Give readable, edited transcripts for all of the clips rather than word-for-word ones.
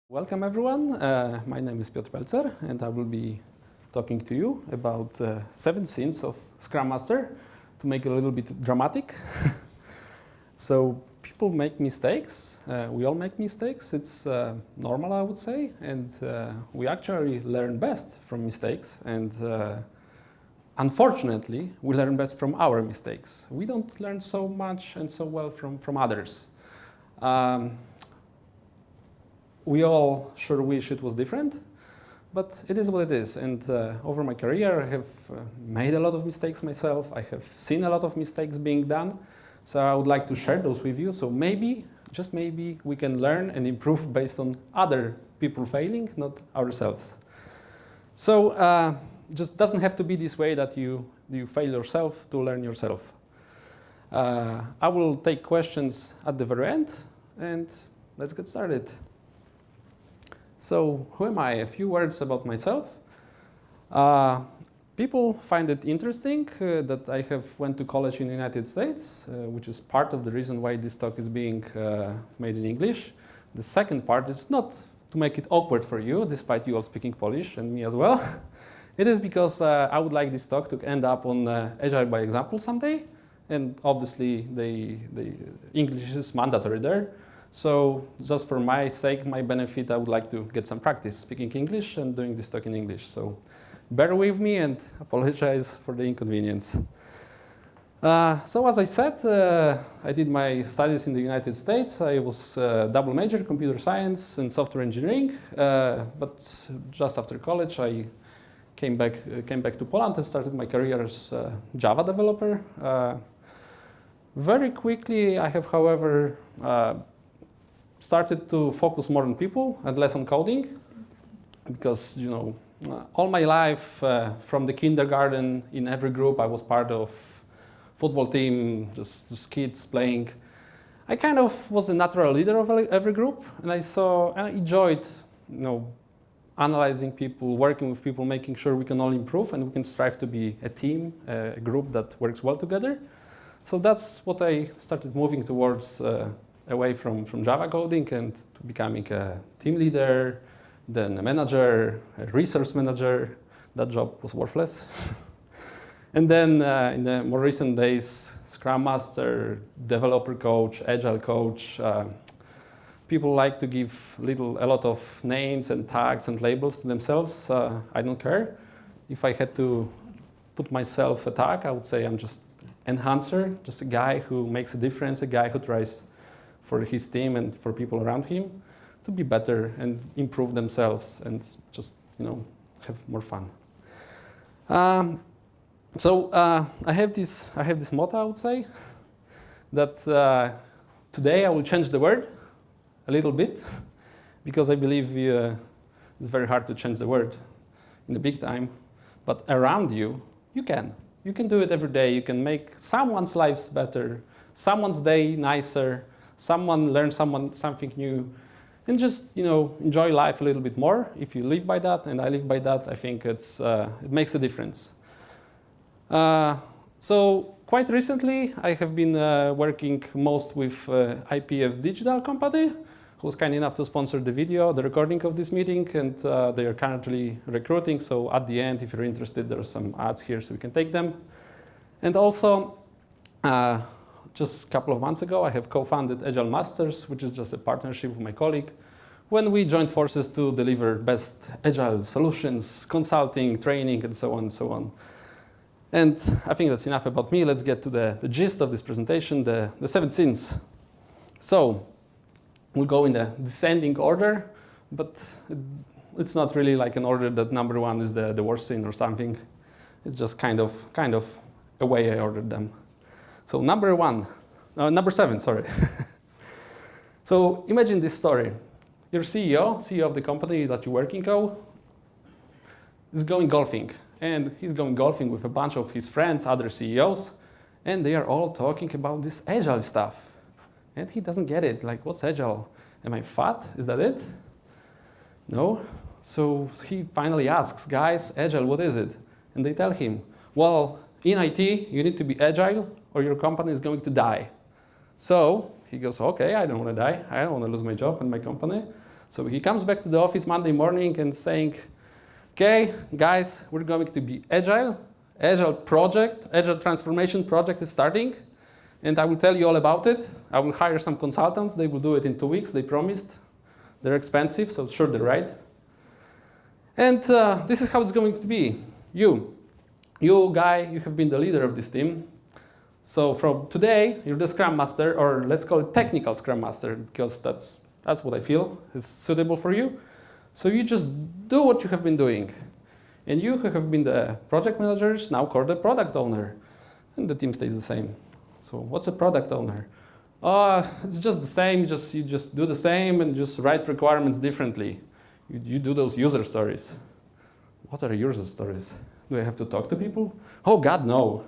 Welcome everyone, my name is Piotr Pelcer and I will be talking to you about 7 sins of Scrum Master to make it a little bit dramatic. So people make mistakes, we all make mistakes, it's normal I would say, and we actually learn best from mistakes, and unfortunately we learn best from our mistakes. We don't learn so much and so well from others. We all sure wish it was different, but it is what it is. And over my career, I have made a lot of mistakes myself. I have seen a lot of mistakes being done. So I would like to share those with you. So maybe, just maybe, we can learn and improve based on other people failing, not ourselves. So just doesn't have to be this way that you fail yourself to learn yourself. I will take questions at the very end, and let's get started. So, who am I? A few words about myself. People find it interesting that I have went to college in the United States, which is part of the reason why this talk is being made in English. The second part is not to make it awkward for you, despite you all speaking Polish and me as well. It is because I would like this talk to end up on Agile by example someday, and obviously the English is mandatory there. So just for my sake, my benefit, I would like to get some practice speaking English and doing this talk in English. So bear with me and apologize for the inconvenience. So as I said, I did my studies in the United States. I was double major, computer science and software engineering. But just after college, I came back to Poland and started my career as a Java developer. Very quickly, I have, however, started to focus more on people and less on coding, because all my life from the kindergarten, in every group I was part of, football team, just kids playing. I kind of was a natural leader of every group, and I enjoyed analyzing people, working with people, making sure we can all improve and we can strive to be a team, a group that works well together. So that's what I started moving towards, away from Java coding and to becoming a team leader, then a manager, a resource manager. That job was worthless. And then in the more recent days, Scrum Master, developer coach, Agile coach. People like to give a lot of names and tags and labels to themselves. I don't care. If I had to put myself a tag, I would say I'm just enhancer, just a guy who makes a difference, a guy who tries for his team and for people around him to be better and improve themselves and just have more fun. So I have this motto, I would say, that today I will change the world a little bit, because I believe it's very hard to change the world in the big time, but around you, you can do it every day. You can make someone's lives better, someone's day nicer, someone learn something new, and just enjoy life a little bit more. If you live by that, and I live by that, I think it makes a difference. So quite recently, I have been working most with IPF Digital company, who was kind enough to sponsor the recording of this meeting, and they are currently recruiting. So at the end, if you're interested, there are some ads here, so we can take them. And also, just a couple of months ago, I have co-founded Agile Masters, which is just a partnership with my colleague, when we joined forces to deliver best Agile solutions, consulting, training, and so on and so on. And I think that's enough about me. Let's get to the gist of this presentation, the 7 sins. So we'll go in the descending order, but it's not really like an order that number 1 is the worst sin or something. It's just kind of a way I ordered them. So number 7, sorry. So imagine this story. Your CEO of the company that you're working for, is going golfing. And he's going golfing with a bunch of his friends, other CEOs, and they are all talking about this Agile stuff. And he doesn't get it. Like, what's Agile? Am I fat? Is that it? No. So he finally asks, guys, Agile, what is it? And they tell him, well, in IT, you need to be Agile or your company is going to die. So he goes, okay, I don't want to die. I don't want to lose my job and my company. So he comes back to the office Monday morning and saying, okay, guys, we're going to be agile. Agile transformation project is starting. And I will tell you all about it. I will hire some consultants. They will do it in 2 weeks, they promised. They're expensive, so sure they're right. And this is how it's going to be. You guy, you have been the leader of this team. So from today, you're the Scrum Master, or let's call it technical Scrum Master, because that's what I feel is suitable for you. So you just do what you have been doing. And you who have been the project managers now call the product owner. And the team stays the same. So what's a product owner? It's just the same, you just do the same and just write requirements differently. You do those user stories. What are user stories? Do I have to talk to people? Oh God, no.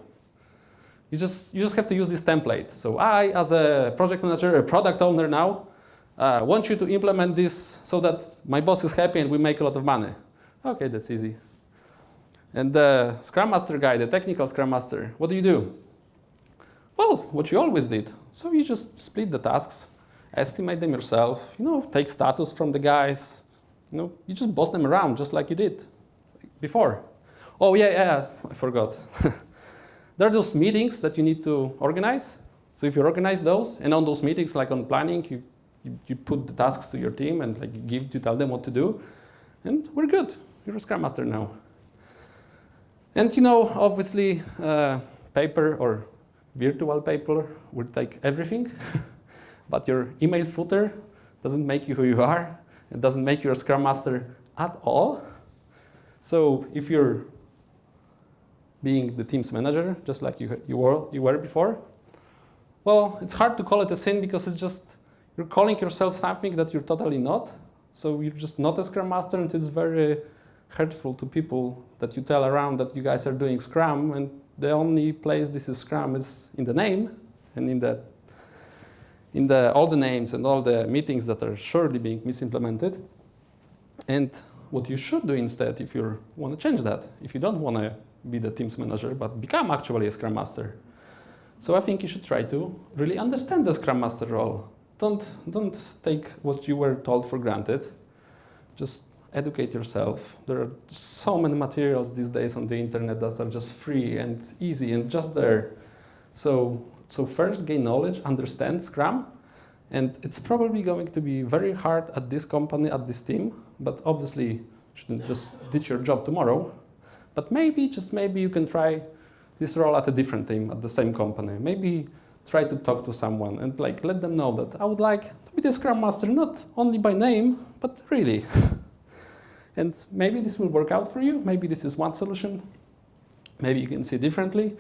You just have to use this template. So I, as a project manager, a product owner now, want you to implement this so that my boss is happy and we make a lot of money. Okay, that's easy. And the Scrum Master guy, the technical Scrum Master, what do? Well, what you always did. So you just split the tasks, estimate them yourself, take status from the guys, you just boss them around just like you did before. Oh yeah, I forgot. There are those meetings that you need to organize. So if you organize those, and on those meetings, like on planning, you put the tasks to your team and you tell them what to do, and we're good. You're a Scrum Master now. And obviously, paper or virtual paper will take everything, but your email footer doesn't make you who you are. It doesn't make you a Scrum Master at all. So if you're being the team's manager, just like you were before, well, it's hard to call it a sin because it's just you're calling yourself something that you're totally not. So you're just not a Scrum Master, and it's very hurtful to people that you tell around that you guys are doing Scrum, and the only place this is Scrum is in the name and in all the names and all the meetings that are surely being misimplemented. And what you should do instead, if you want to change that, if you don't want to be the team's manager, but become actually a Scrum Master. So I think you should try to really understand the Scrum Master role. Don't take what you were told for granted. Just educate yourself. There are so many materials these days on the internet that are just free and easy and just there. So first gain knowledge, understand Scrum, and it's probably going to be very hard at this company, at this team, but obviously you shouldn't just ditch your job tomorrow. But maybe, just maybe, you can try this role at a different team, at the same company. Maybe try to talk to someone and let them know that I would like to be the Scrum Master, not only by name, but really. And maybe this will work out for you. Maybe this is one solution. Maybe you can see it differently.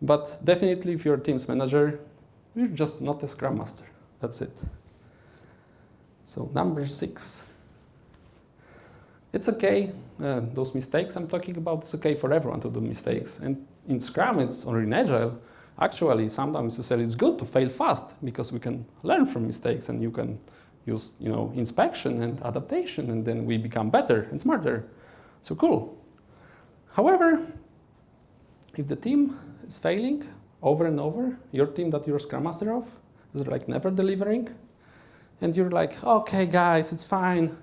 But definitely, if you're a team's manager, you're just not a Scrum Master. That's it. So number 6. It's okay, those mistakes I'm talking about, it's okay for everyone to do mistakes. And in Scrum, or in Agile, actually, sometimes it's good to fail fast because we can learn from mistakes and you can use inspection and adaptation, and then we become better and smarter. So cool. However, if the team is failing over and over, your team that you're a Scrum Master of is never delivering, and you're like, okay guys, it's fine,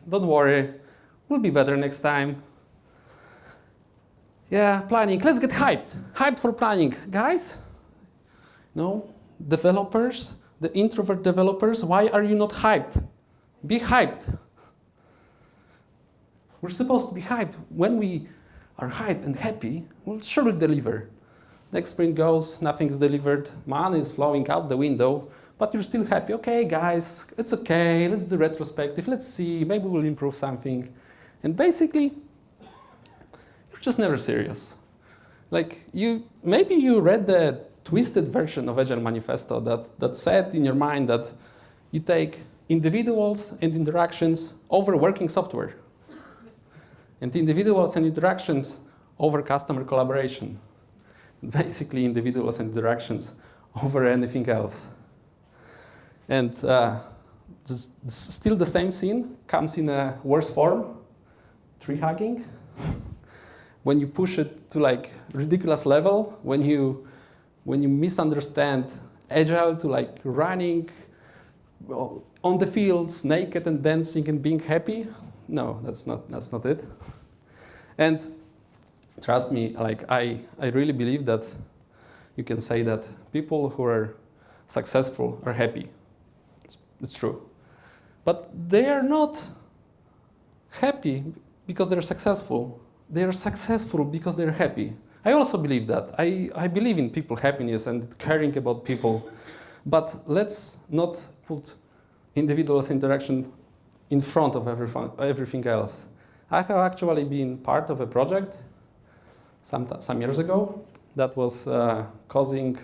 don't worry, we'll be better next time. Yeah, planning, let's get hyped for planning. Guys, developers, the introvert developers, why are you not hyped? Be hyped. We're supposed to be hyped. When we are hyped and happy, we'll surely deliver. Next sprint goes, nothing is delivered, money is flowing out the window, but you're still happy. Okay, guys, it's okay, let's do retrospective, let's see, maybe we'll improve something. And basically, you're just never serious. Maybe you read the twisted version of Agile Manifesto that said in your mind that you take individuals and interactions over working software, and individuals and interactions over customer collaboration. Basically, individuals and interactions over anything else. And still the same scene comes in a worse form, tree hugging. When you push it to ridiculous level, when you misunderstand Agile to running on the fields, naked and dancing and being happy. No, that's not it. And trust me, like I really believe that you can say that people who are successful are happy. It's true. But they are not happy because they're successful. They are successful because they're happy. I also believe that. I believe in people happiness and caring about people. But let's not put individuals' interaction in front of everything else. I have actually been part of a project some years ago that was causing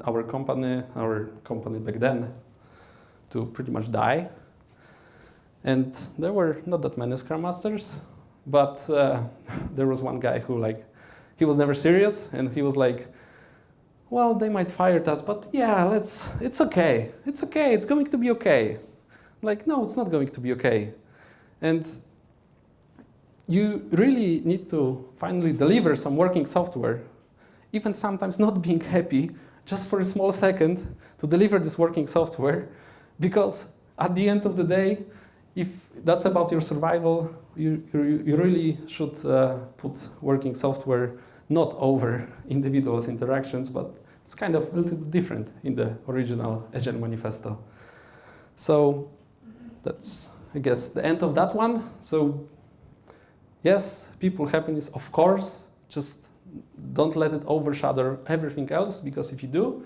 our company back then to pretty much die. And there were not that many Scrum Masters, but there was one guy who he was never serious, and he was like, well, they might fire us, but yeah, it's okay, it's going to be okay. Like, no, it's not going to be okay. And you really need to finally deliver some working software, even sometimes not being happy, just for a small second to deliver this working software, because at the end of the day, if that's about your survival, you really should put working software not over individuals' interactions, but it's kind of a little bit different in the original Agile Manifesto. So that's, I guess, the end of that one. So yes, people happiness, of course, just don't let it overshadow everything else, because if you do,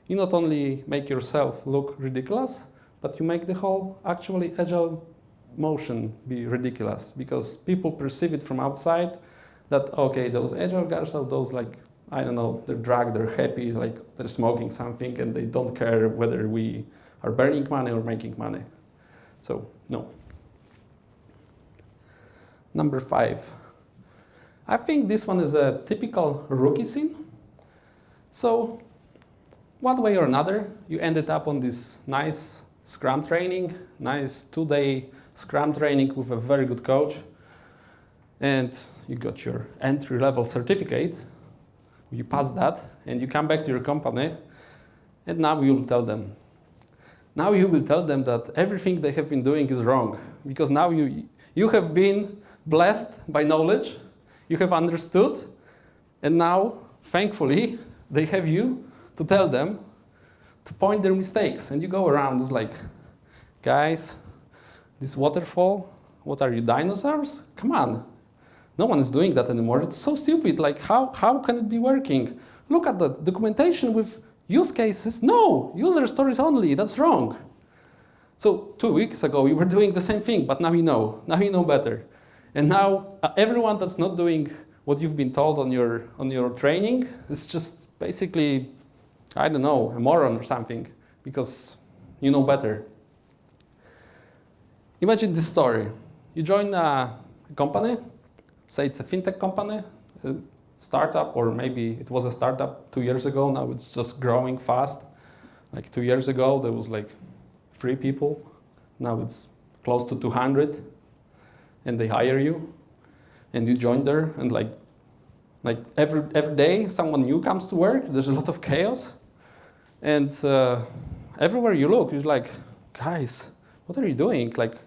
you not only make yourself look ridiculous, but you make the whole actually Agile motion be ridiculous, because people perceive it from outside that, okay, those Agile guys are those, like, I don't know, they're drunk, they're happy, like they're smoking something, and they don't care whether we are burning money or making money. So, no. Number 5. I think this one is a typical rookie sin. So, one way or another, you ended up on this nice Scrum training, nice 2-day Scrum training with a very good coach, and you got your entry-level certificate. You pass that, and you come back to your company, and now you will tell them. Now you will tell them that everything they have been doing is wrong, because now you have been blessed by knowledge, you have understood, and now, thankfully, they have you to tell them, to point their mistakes. And you go around, it's like, guys, this waterfall, what are you, dinosaurs? Come on. No one is doing that anymore. It's so stupid. Like, how can it be working? Look at the documentation with use cases. No, user stories only. That's wrong. So 2 weeks ago, we were doing the same thing, but now you know. Now you know better. And now everyone that's not doing what you've been told on your training is just basically, I don't know, a moron or something, because you know better. Imagine this story. You join a company, say it's a fintech company, a startup, or maybe it was a startup 2 years ago, now it's just growing fast. Like 2 years ago, there was like 3 people, now it's close to 200, and they hire you, and you join there, and like every day someone new comes to work, there's a lot of chaos, and everywhere you look, you're like, guys, what are you doing? Like,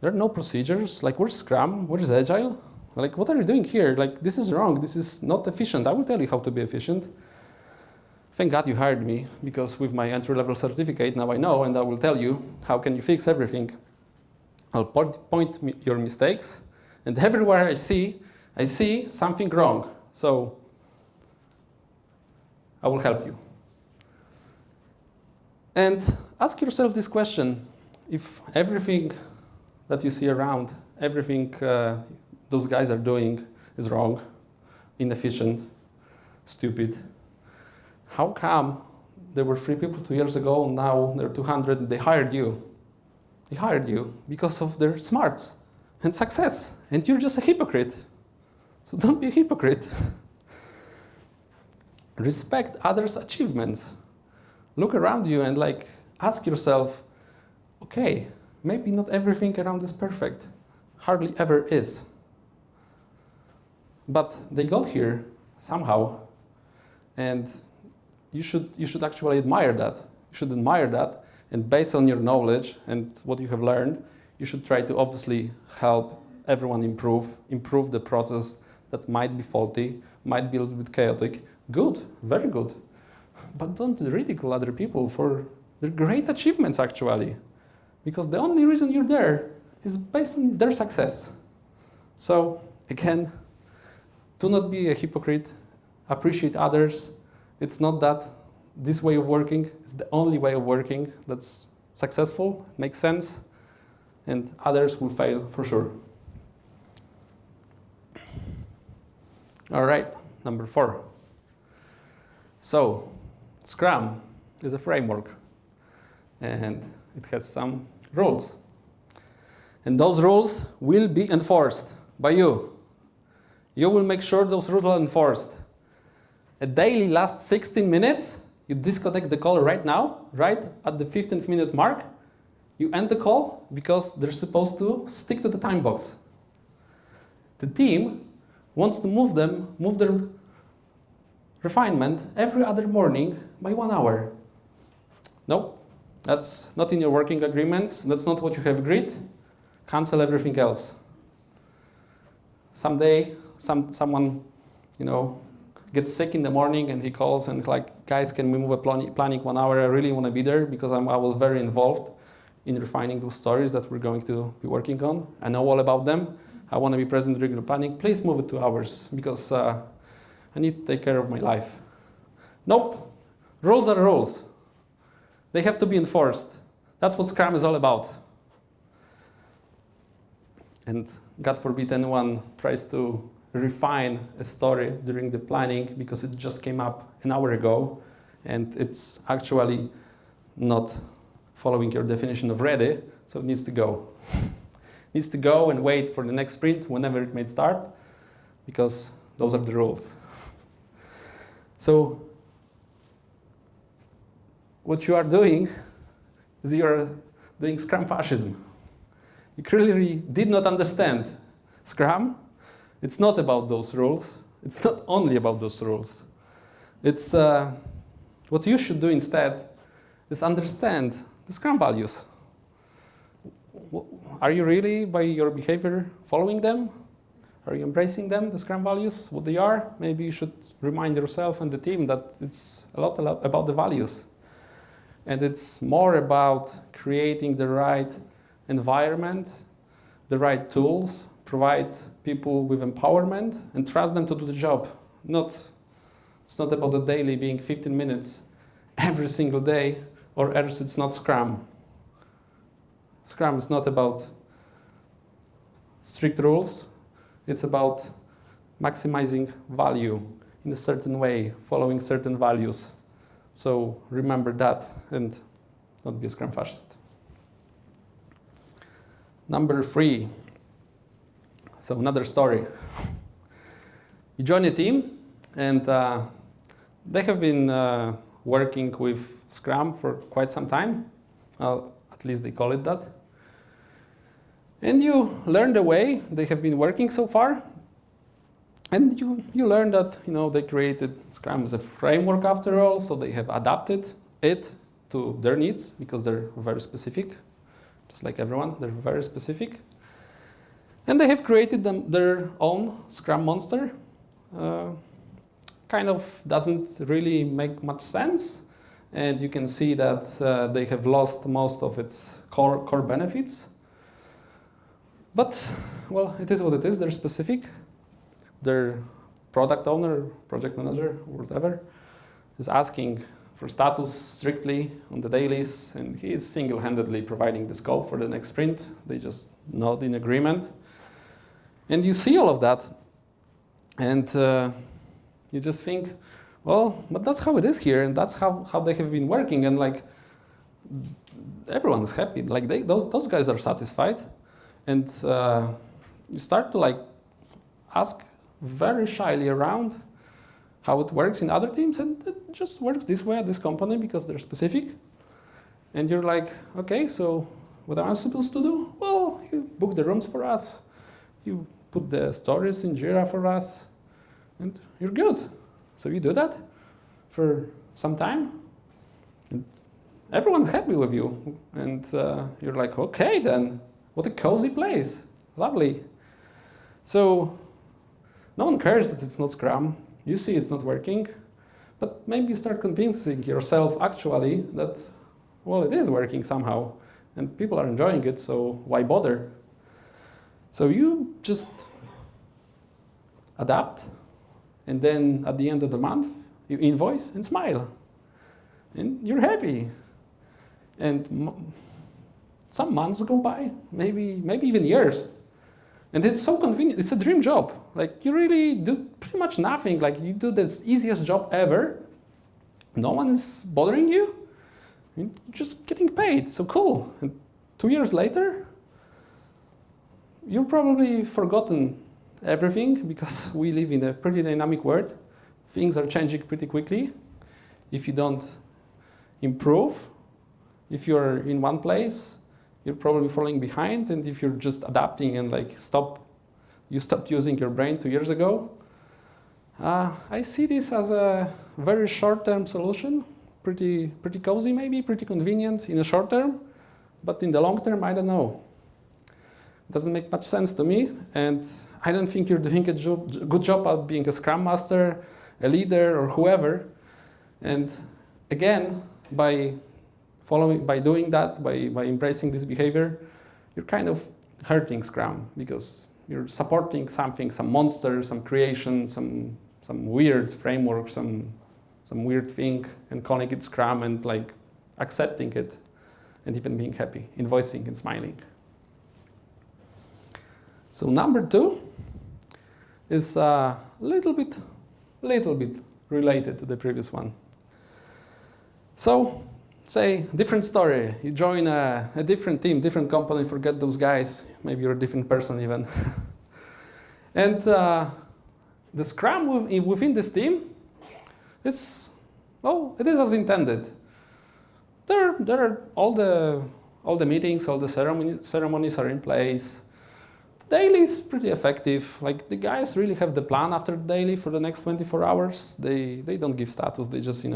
there are no procedures, like where's Scrum, where's Agile? Like, what are you doing here? Like, this is wrong, this is not efficient. I will tell you how to be efficient. Thank God you hired me, because with my entry-level certificate, now I know, and I will tell you how can you fix everything. I'll point your mistakes, and everywhere I see something wrong. So, I will help you. And ask yourself this question: if everything that you see around, everything those guys are doing is wrong, inefficient, stupid, how come there were 3 people 2 years ago, and now there are 200, and they hired you? They hired you because of their smarts and success, and you're just a hypocrite. So don't be a hypocrite. Respect others' achievements. Look around you and ask yourself, okay, maybe not everything around is perfect. Hardly ever is. But they got here somehow, and you should actually admire that. You should admire that, And based on your knowledge and what you have learned, you should try to obviously help everyone improve the process that might be faulty, might be a little bit chaotic. Good, very good. But don't ridicule other people for their great achievements, actually. Because the only reason you're there is based on their success. So, again, do not be a hypocrite. Appreciate others. It's not that this way of working is the only way of working that's successful, makes sense, and others will fail for sure. All right, number 4. So, Scrum is a framework, and it has some rules. And those rules will be enforced by you. You will make sure those rules are enforced. A daily lasts 16 minutes. You disconnect the call right now, right at the 15th minute mark. You end the call because they're supposed to stick to the time box. The team wants to move their refinement every other morning by 1 hour. Nope, that's not in your working agreements. That's not what you have agreed. Cancel everything else. Someday, someone, gets sick in the morning and he calls and like, guys, can we move a planning 1 hour? I really want to be there because I was very involved in refining those stories that we're going to be working on. I know all about them. I want to be present during the planning. Please move it 2 hours because I need to take care of my life. Nope. Rules are rules. They have to be enforced. That's what Scrum is all about. And God forbid anyone tries to refine a story during the planning because it just came up an hour ago and it's actually not following your definition of ready, so it needs to go. It needs to go and wait for the next sprint whenever it may start because those are the rules. So what you are doing is you are doing Scrum fascism. You clearly did not understand Scrum. It's not about those rules. It's not only about those rules. It's what you should do instead is understand the Scrum values. Are you really, by your behavior, following them? Are you embracing them, the Scrum values, what they are? Maybe you should remind yourself and the team that it's a lot about the values. And it's more about creating the right environment, the right tools, provide people with empowerment, and trust them to do the job. It's not about the daily being 15 minutes every single day, or else it's not Scrum. Scrum is not about strict rules. It's about maximizing value in a certain way, following certain values. So remember that and not be a Scrum fascist. Number 3. So another story. You join a team and they have been working with Scrum for quite some time. At least they call it that. And you learn the way they have been working so far. And you learn that they created Scrum as a framework after all, so they have adapted it to their needs because they're very specific. Just like everyone, they're very specific. And they have created their own Scrum Monster. Kind of doesn't really make much sense. And you can see that they have lost most of its core benefits. But, well, it is what it is. They're specific. Their product owner, project manager, whatever, is asking for status strictly on the dailies, and he is single-handedly providing the scope for the next sprint. They just nod in agreement. And you see all of that, and you just think, well, but that's how it is here, and that's how they have been working, and like everyone is happy. Like those guys are satisfied, and you start to like ask very shyly around how it works in other teams, and it just works this way at this company because they're specific. And you're like, okay, so what am I supposed to do? Well, you book the rooms for us, you put the stories in Jira for us, and you're good. So you do that for some time, and everyone's happy with you. And you're like, okay then, what a cozy place, lovely. So no one cares that it's not Scrum. You see it's not working, but maybe you start convincing yourself actually that, well, it is working somehow, and people are enjoying it, so why bother? So you just adapt, and then at the end of the month, you invoice and smile, and you're happy. And some months go by, maybe even years. And it's so convenient, it's a dream job. Like you really do pretty much nothing, like you do the easiest job ever. No one is bothering you, you're just getting paid, so cool. And 2 years later, you've probably forgotten everything because we live in a pretty dynamic world. Things are changing pretty quickly. If you don't improve, if you're in one place, you're probably falling behind, and if you're just adapting and like you stopped using your brain 2 years ago, I see this as a very short-term solution, pretty cozy maybe, pretty convenient in the short term, but in the long term, I don't know. It doesn't make much sense to me, and I don't think you're doing a good job at being a Scrum Master, a leader, or whoever. And again, by doing that, by embracing this behavior, you're kind of hurting Scrum because you're supporting something, some monster, some creation, some weird framework, some weird thing, and calling it Scrum and like accepting it and even being happy, invoicing and smiling. So number 2 is a little bit related to the previous one. So, say, different story. You join a different team, different company, forget those guys. Maybe you're a different person even. And the Scrum within this team, it is as intended. There are all the meetings, all the ceremonies are in place. The daily is pretty effective. Like the guys really have the plan after the daily for the next 24 hours. They don't give status. They just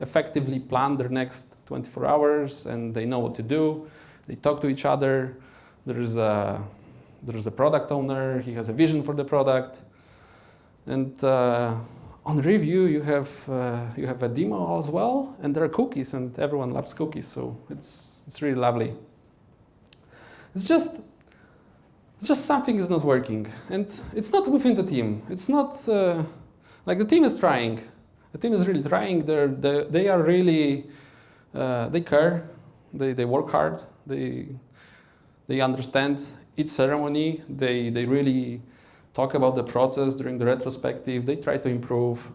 effectively plan their next 24 hours, and they know what to do. They talk to each other. There is a product owner. He has a vision for the product, and on review you have a demo as well, and there are cookies, and everyone loves cookies, so it's really lovely. It's just something is not working, and it's not within the team. It's not like the team is trying. The team is really trying. They are really they care. They work hard. They understand each ceremony. They really talk about the process during the retrospective. They try to improve,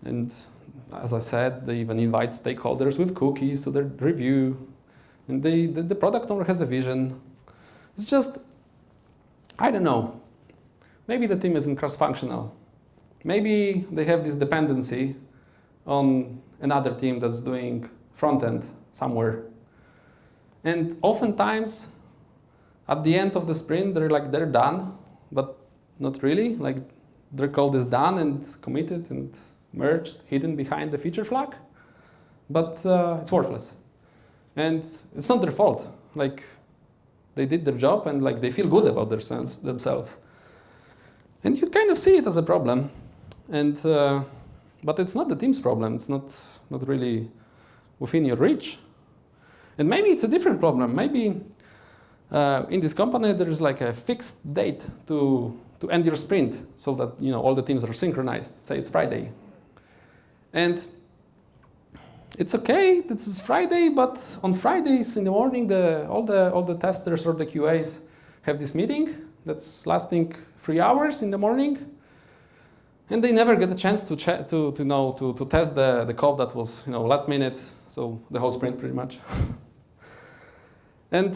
and as I said, they even invite stakeholders with cookies to their review. And the product owner has a vision. It's just, I don't know. Maybe the team isn't cross-functional. Maybe they have this dependency on another team that's doing front-end somewhere. And oftentimes, at the end of the sprint, they're done, but not really. Like their code is done and committed and merged, hidden behind the feature flag, but it's worthless. And it's not their fault. Like they did their job and like they feel good about themselves. And you kind of see it as a problem. And but it's not the team's problem. It's not really within your reach. And maybe it's a different problem. Maybe in this company there is like a fixed date to end your sprint, so that all the teams are synchronized. Say it's Friday, and it's okay. This is Friday, but on Fridays in the morning, all the testers or the QAs have this meeting that's lasting 3 hours in the morning. And they never get a chance to test the code that was last minute, so the whole sprint pretty much. And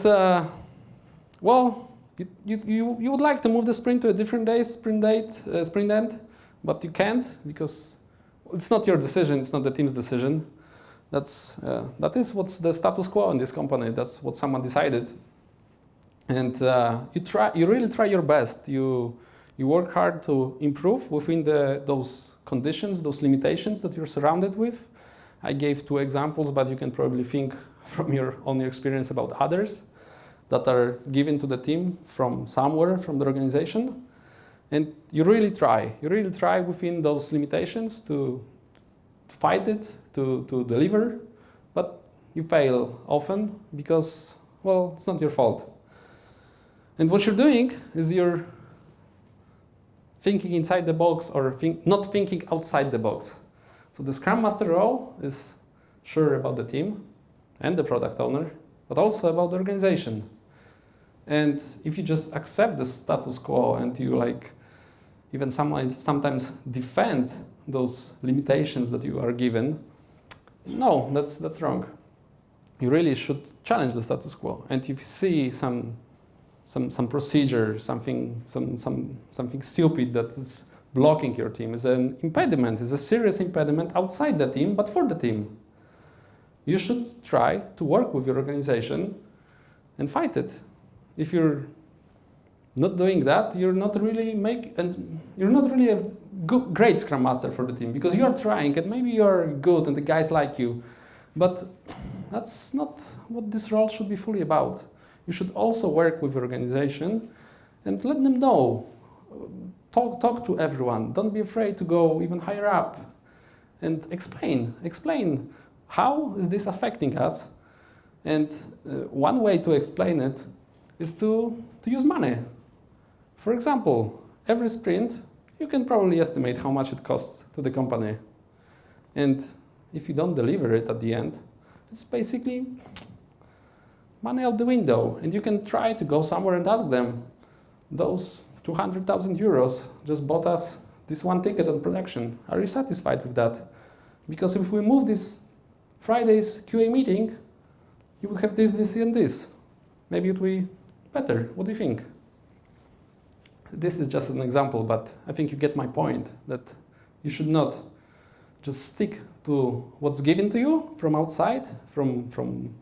well, you would like to move the sprint to a different day, sprint end, but you can't because it's not your decision. It's not the team's decision. That is what's the status quo in this company. That's what someone decided. And you really try your best. You work hard to improve within those conditions, those limitations that you're surrounded with, I gave 2 examples, but you can probably think from your own experience about others that are given to the team from somewhere, from the organization. And you really try within those limitations to fight it, to deliver, but you fail often because, well, it's not your fault. And what you're doing is you're thinking inside the box or not thinking outside the box. So the Scrum Master role is sure about the team and the product owner, but also about the organization. And if you just accept the status quo and you even sometimes defend those limitations that you are given, no, that's wrong. You really should challenge the status quo. And if you see some procedure, something stupid that is blocking your team, is an impediment, is a serious impediment outside the team, but for the team, you should try to work with your organization and fight it. If you're not doing that, you're not really a great Scrum Master for the team, because you are trying and maybe you're good and the guys like you, but that's not what this role should be fully about. You should also work with your organization and let them know. Talk to everyone. Don't be afraid to go even higher up and explain how is this affecting us. And one way to explain it is to use money. For example, every sprint, you can probably estimate how much it costs to the company. And if you don't deliver it at the end, it's basically money out the window. And you can try to go somewhere and ask them, those 200,000 euros just bought us this one ticket on production. Are you satisfied with that? Because if we move this Friday's QA meeting, you would have this, and this. Maybe it will be better. What do you think? This is just an example, but I think you get my point, that you should not just stick to what's given to you from outside, from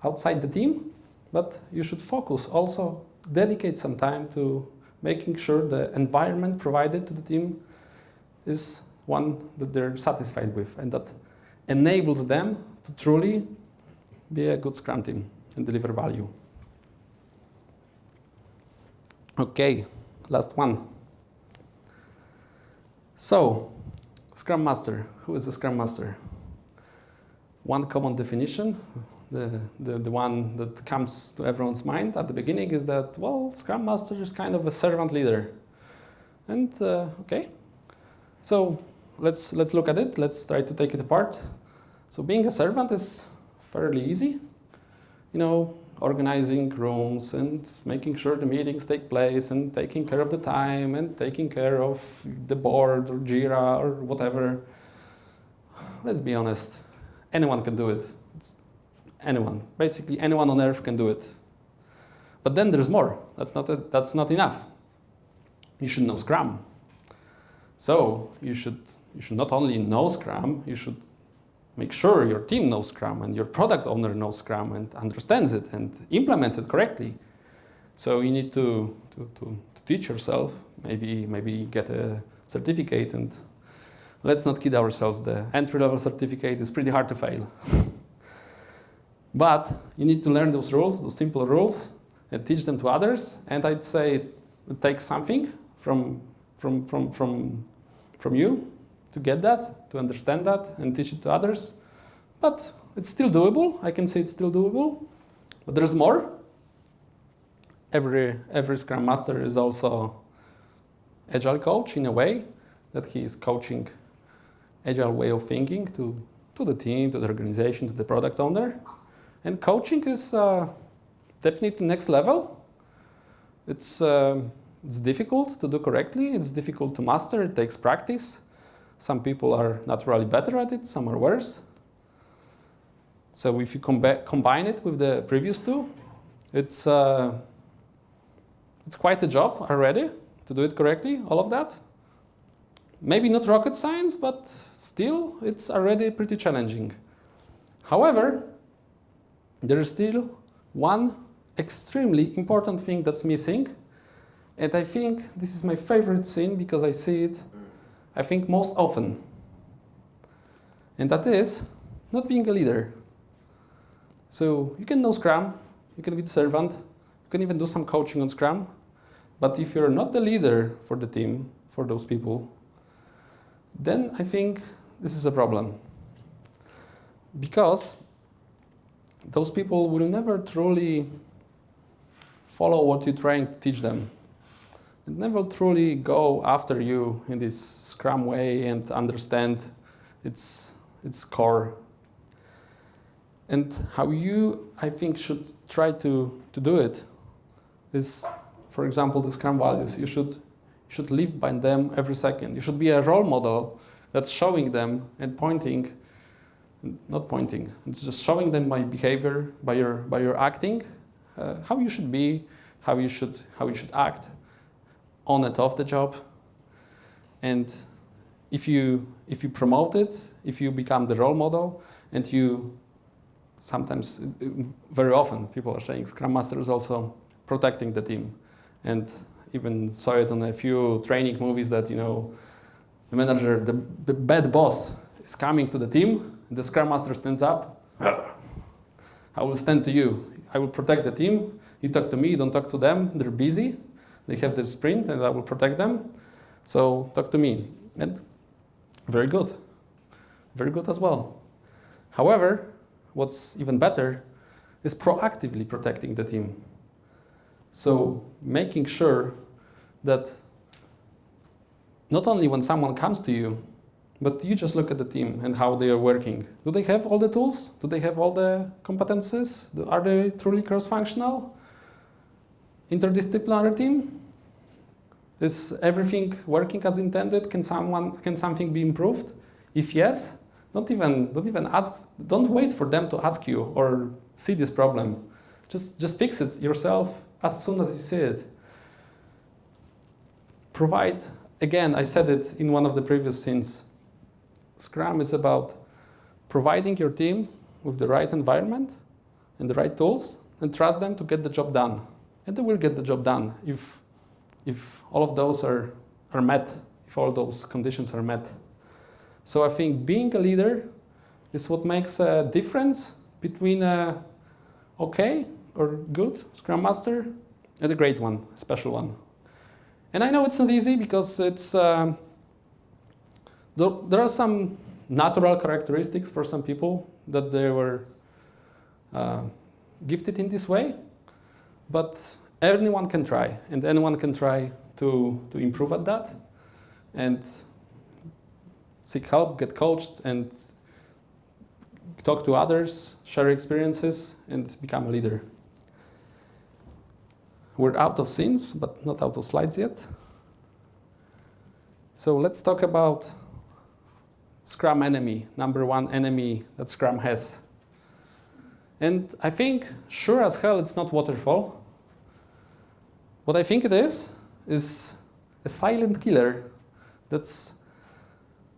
outside the team, but you should focus, also dedicate some time to making sure the environment provided to the team is one that they're satisfied with and that enables them to truly be a good Scrum team and deliver value. Okay, last one. So, Scrum Master. Who is a Scrum Master? One common definition, the one that comes to everyone's mind at the beginning is that, well, Scrum Master is kind of a servant leader. And okay, so let's look at it. Let's try to take it apart. So being a servant is fairly easy. You know, organizing rooms and making sure the meetings take place and taking care of the time and taking care of the board or Jira or whatever. Let's be honest, anyone can do it. Anyone, basically anyone on earth can do it. But then there's more. That's not enough. You should know Scrum. So you should not only know Scrum, you should make sure your team knows Scrum and your product owner knows Scrum and understands it and implements it correctly. So you need to teach yourself, maybe get a certificate, and let's not kid ourselves, the entry-level certificate is pretty hard to fail. But you need to learn those rules, those simple rules, and teach them to others. And I'd say it takes something from you to get that, to understand that, and teach it to others. But it's still doable. I can say it's still doable. But there's more. Every Scrum Master is also Agile coach in a way, that he is coaching Agile way of thinking to the team, to the organization, to the product owner. And coaching is definitely next level. It's difficult to do correctly. It's difficult to master. It takes practice. Some people are naturally better at it. Some are worse. So if you combine it with the previous two, it's quite a job already to do it correctly, all of that. Maybe not rocket science, but still it's already pretty challenging. However, there is still one extremely important thing that's missing, and I think this is my favorite scene because I see it, I think, most often. And that is not being a leader. So you can know Scrum, you can be the servant, you can even do some coaching on Scrum, but if you're not the leader for the team, for those people, then I think this is a problem. Because those people will never truly follow what you're trying to teach them. And never truly go after you in this Scrum way and understand its core. And how you, I think, should try to do it is, for example, the Scrum values. You should live by them every second. You should be a role model that's showing them and pointing, not pointing, it's just showing them by behavior, by your acting, how you should be, how you should act on and off the job. And if you promote it, if you become the role model, and you sometimes, very often, people are saying Scrum Master is also protecting the team. And even saw it on a few training movies that, you know, the manager, the bad boss is coming to the team, and the Scrum Master stands up. I will stand to you. I will protect the team. You talk to me, you don't talk to them. They're busy. They have their sprint, and I will protect them. So talk to me. And very good. Very good as well. However, what's even better is proactively protecting the team. So making sure that not only when someone comes to you, but you just look at the team and how they are working. Do they have all the tools? Do they have all the competences? Are they truly cross-functional? Interdisciplinary team? Is everything working as intended? Can something be improved? If yes, don't even ask. Don't wait for them to ask you or see this problem. Just fix it yourself as soon as you see it. Provide. Again, I said it in one of the previous scenes. Scrum is about providing your team with the right environment and the right tools, and trust them to get the job done. And they will get the job done if all of those are met, if all those conditions are met. So I think being a leader is what makes a difference between a okay or good Scrum Master and a great one, a special one. And I know it's not easy because it's there are some natural characteristics for some people that they were gifted in this way, but anyone can try, and anyone can try to improve at that, and seek help, get coached, and talk to others, share experiences, and become a leader. We're out of scenes, but not out of slides yet. So let's talk about Scrum Enemy, number one enemy that Scrum has. And I think, sure as hell, it's not waterfall. What I think it is a silent killer that's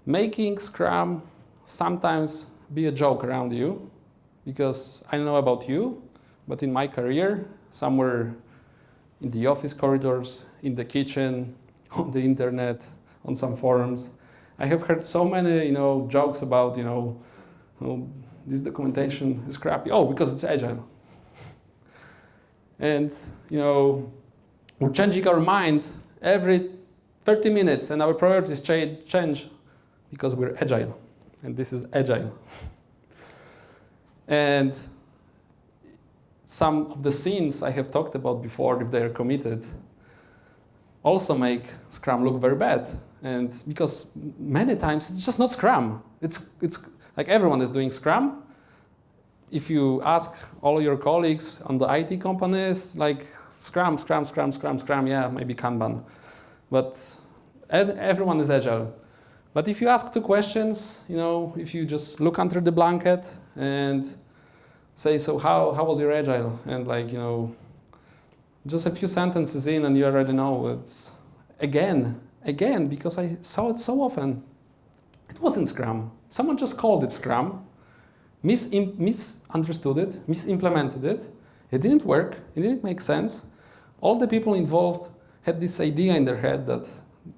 making Scrum sometimes be a joke around you. Because I don't know about you, but in my career, somewhere in the office corridors, in the kitchen, on the internet, on some forums, I have heard so many, jokes about, this documentation is crappy. Oh, because it's agile. And, we're changing our mind every 30 minutes, and our priorities change because we're agile, and this is agile. And some of the scenes I have talked about before, if they are committed, also make Scrum look very bad. And because many times it's just not Scrum. It's like everyone is doing Scrum. If you ask all your colleagues on the IT companies, like Scrum, yeah, maybe Kanban. But everyone is agile. But if you ask two questions, if you just look under the blanket and say, so how was your agile? And just a few sentences in and you already know it's again, because I saw it so often. It wasn't Scrum. Someone just called it Scrum, misunderstood it, misimplemented it. It didn't work. It didn't make sense. All the people involved had this idea in their head that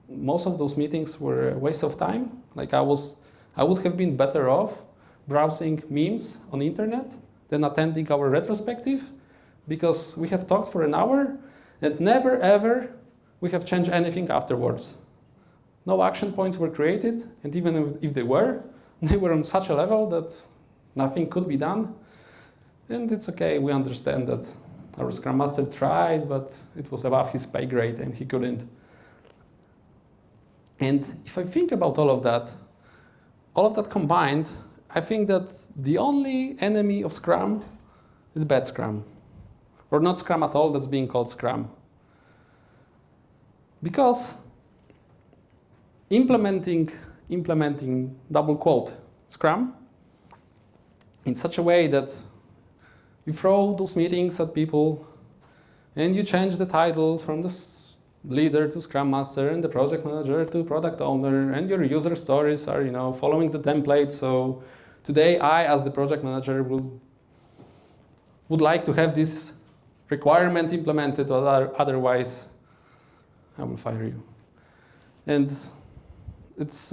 most of those meetings were a waste of time. Like I would have been better off browsing memes on the internet than attending our retrospective, because we have talked for an hour and never ever we have changed anything afterwards. No action points were created, and even if they were on such a level that nothing could be done. And it's okay, we understand that our Scrum Master tried, but it was above his pay grade and he couldn't. And if I think about all of that combined, I think that the only enemy of Scrum is bad Scrum. Or not Scrum at all, that's being called Scrum. Because implementing double quote Scrum in such a way that you throw those meetings at people and you change the title from the leader to Scrum Master and the project manager to product owner, and your user stories are, following the template. So today I, as the project manager, would like to have this requirement implemented, or otherwise I will fire you. And it's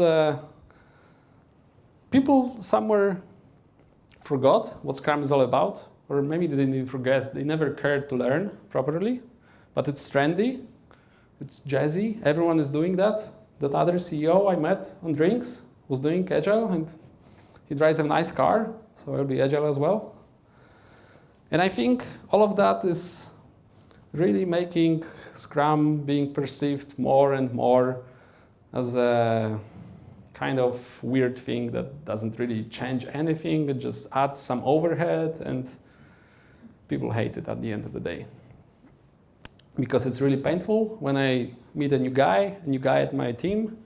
people somewhere forgot what Scrum is all about, or maybe they didn't even forget, they never cared to learn properly, but it's trendy, it's jazzy, everyone is doing that. That other CEO I met on drinks was doing Agile, and he drives a nice car, so I'll be Agile as well. And I think all of that is really making Scrum being perceived more and more as a kind of weird thing that doesn't really change anything. It just adds some overhead, and people hate it at the end of the day. Because it's really painful when I meet a new guy at my team,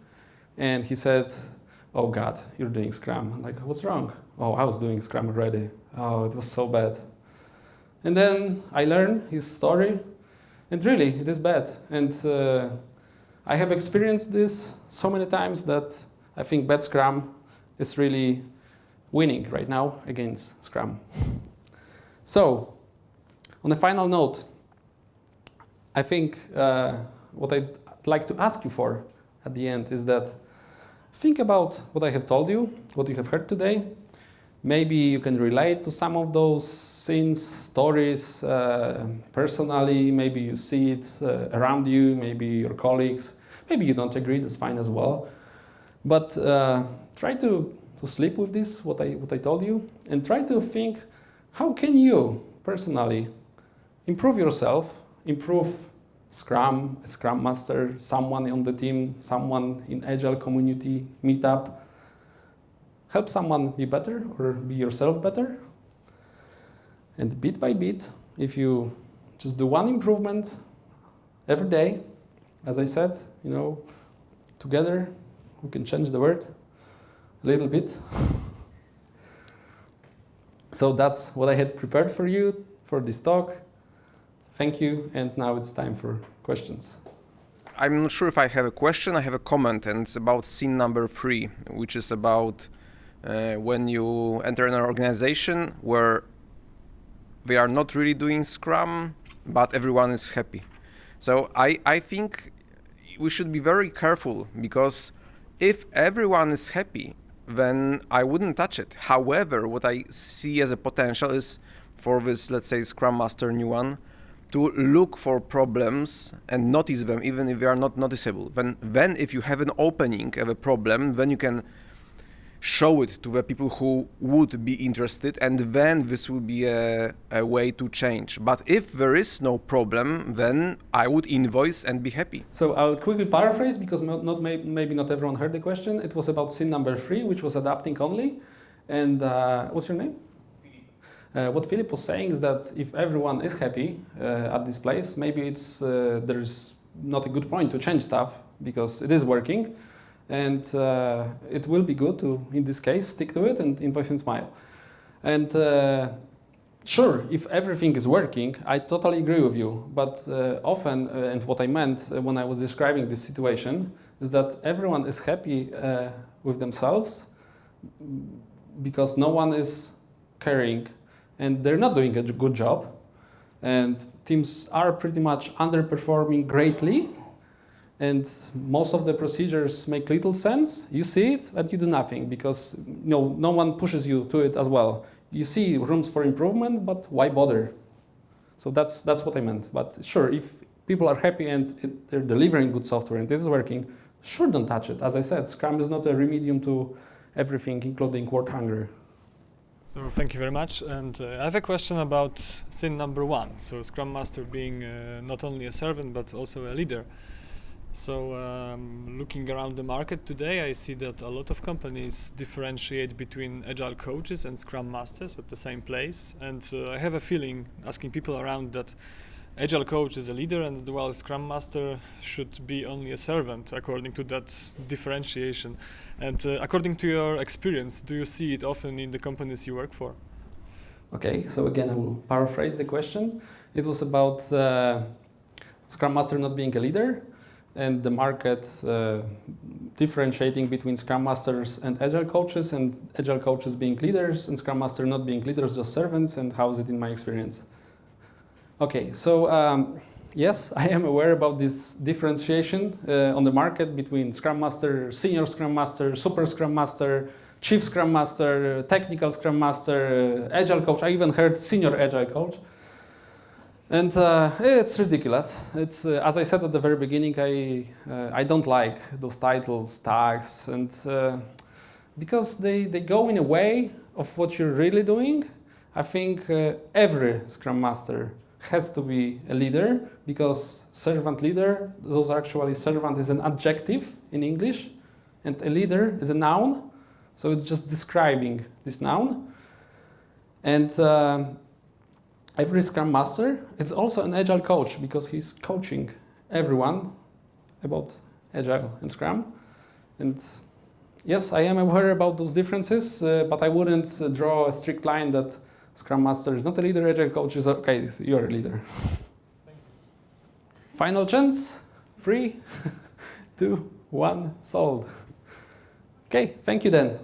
and he said, "Oh God, you're doing Scrum." I'm like, "What's wrong?" "Oh, I was doing Scrum already. Oh, it was so bad." And then I learn his story, and really, it is bad. And I have experienced this so many times that I think bad Scrum is really winning right now against Scrum. So, on a final note, I think what I'd like to ask you for at the end is that think about what I have told you, what you have heard today. Maybe you can relate to some of those scenes, stories personally. Maybe you see it around you, maybe your colleagues. Maybe you don't agree, that's fine as well. But try to sleep with this, what I told you, and try to think, how can you personally improve yourself, improve Scrum, a Scrum Master, someone on the team, someone in Agile community, meetup, help someone be better or be yourself better. And bit by bit, if you just do one improvement every day, as I said, together we can change the world a little bit. So that's what I had prepared for you for this talk. Thank you, and now it's time for questions. I'm not sure if I have a question, I have a comment, and it's about scene number 3, which is about when you enter an organization where they are not really doing Scrum, but everyone is happy. So I think we should be very careful, because if everyone is happy, then I wouldn't touch it. However, what I see as a potential is for this, let's say, Scrum Master new one, to look for problems and notice them, even if they are not noticeable. Then if you have an opening of a problem, then you can show it to the people who would be interested, and then this will be a way to change. But if there is no problem, then I would invoice and be happy. So I'll quickly paraphrase, because maybe not everyone heard the question. It was about scene number 3, which was adapting only. And what's your name? What Philip was saying is that if everyone is happy at this place, maybe there's not a good point to change stuff, because it is working. And it will be good to, in this case, stick to it and invoice and smile. And sure, if everything is working, I totally agree with you. But often, and what I meant when I was describing this situation, is that everyone is happy with themselves because no one is caring, and they're not doing a good job. And teams are pretty much underperforming greatly and most of the procedures make little sense. You see it, but you do nothing because no one pushes you to it as well. You see rooms for improvement, but why bother? So that's what I meant. But sure, if people are happy and they're delivering good software and it is working, sure, don't touch it. As I said, Scrum is not a remedium to everything, including word hunger. So thank you very much. And I have a question about sin number 1. So Scrum Master being not only a servant, but also a leader. So looking around the market today, I see that a lot of companies differentiate between Agile coaches and Scrum Masters at the same place. And I have a feeling, asking people around, that Agile coach is a leader and while Scrum Master should be only a servant, according to that differentiation. And according to your experience, do you see it often in the companies you work for? Okay, so again, I will paraphrase the question. It was about Scrum Master not being a leader, and the market differentiating between Scrum Masters and Agile coaches being leaders and Scrum Master not being leaders, just servants, and how is it in my experience? Okay, so yes, I am aware about this differentiation on the market between Scrum Master, Senior Scrum Master, Super Scrum Master, Chief Scrum Master, Technical Scrum Master, Agile Coach. I even heard Senior Agile Coach. And it's ridiculous. It's as I said at the very beginning, I don't like those titles, tags, and because they go in a way of what you're really doing. I think every Scrum Master has to be a leader, because servant leader, those are actually, servant is an adjective in English, and a leader is a noun, so it's just describing this noun. And every Scrum Master is also an Agile coach, because he's coaching everyone about Agile and Scrum. And yes, I am aware about those differences, but I wouldn't draw a strict line that Scrum Master is not a leader, Agile coach is okay, you're a leader. Thank you. Final chance, 3, 2, 1, sold. Okay, thank you then.